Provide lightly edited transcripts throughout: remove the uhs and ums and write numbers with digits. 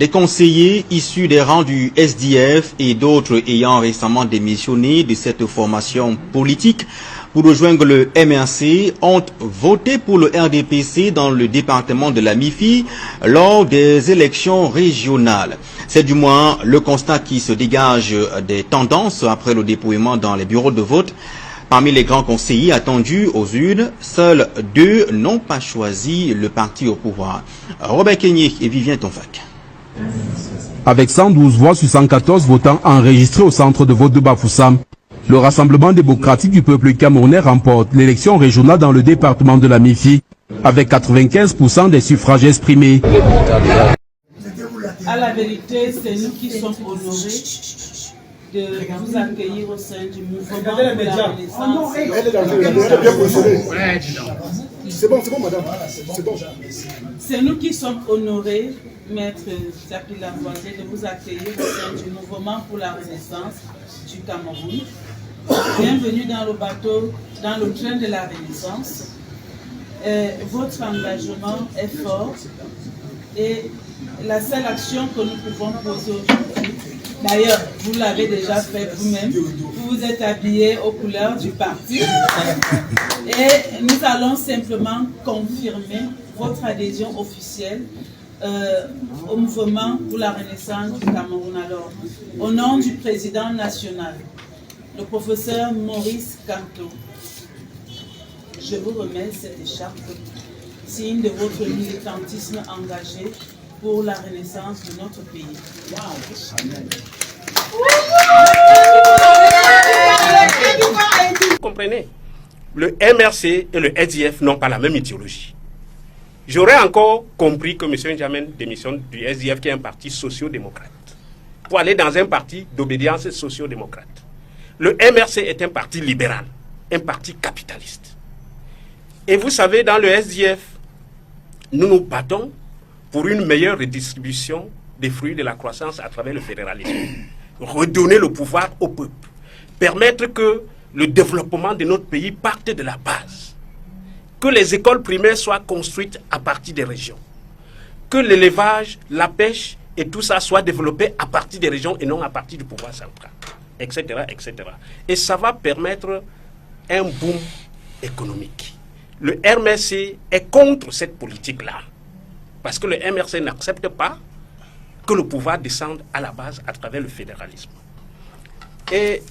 Des conseillers issus des rangs du SDF et d'autres ayant récemment démissionné de cette formation politique pour rejoindre le MRC ont voté pour le RDPC dans le département de la MIFI lors des élections régionales. C'est du moins le constat qui se dégage des tendances après le dépouillement dans les bureaux de vote. Parmi les grands conseillers attendus aux urnes, seuls 2 n'ont pas choisi le parti au pouvoir. Robert Kenyé et Vivien Tonfac. Avec 112 voix sur 114 votants enregistrés au centre de vote de Bafoussam, le Rassemblement démocratique du peuple camerounais remporte l'élection régionale dans le département de la MIFI avec 95% des suffrages exprimés. À la vérité, c'est nous qui sommes honorés de vous accueillir au sein du mouvement de la Renaissance. C'est bon, madame. C'est bon. C'est nous qui sommes honorés, Maître Zapi Lavoisier, de vous accueillir au sein du mouvement pour la Renaissance du Cameroun. Bienvenue dans le bateau, dans le train de la Renaissance. Votre engagement est fort et la seule action que nous pouvons poser aujourd'hui, d'ailleurs, vous l'avez déjà fait vous-même, vous vous êtes habillé aux couleurs du parti et nous allons simplement confirmer votre adhésion officielle au mouvement pour la Renaissance du Cameroun. Alors, au nom du président national, le professeur Maurice Kanto, je vous remets cette écharpe, signe de votre militantisme engagé pour la renaissance de notre pays. Vous comprenez? Le MRC et le SDF n'ont pas la même idéologie. J'aurais encore compris que M. N'Djamène démissionne du SDF, qui est un parti socio-démocrate, pour aller dans un parti d'obédience socio-démocrate. Le MRC est un parti libéral, un parti capitaliste. Et vous savez, dans le SDF, nous nous battons pour une meilleure redistribution des fruits de la croissance à travers le fédéralisme. Redonner le pouvoir au peuple. Permettre que le développement de notre pays parte de la base. Que les écoles primaires soient construites à partir des régions. Que l'élevage, la pêche et tout ça soit développé à partir des régions et non à partir du pouvoir central, etc., etc. Et ça va permettre un boom économique. Le MRC est contre cette politique-là. Parce que le MRC n'accepte pas que le pouvoir descende à la base à travers le fédéralisme. Et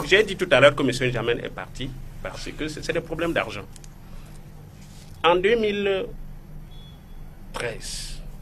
j'ai dit tout à l'heure que M. N'Djamène est parti parce que c'est des problèmes d'argent. En 2013,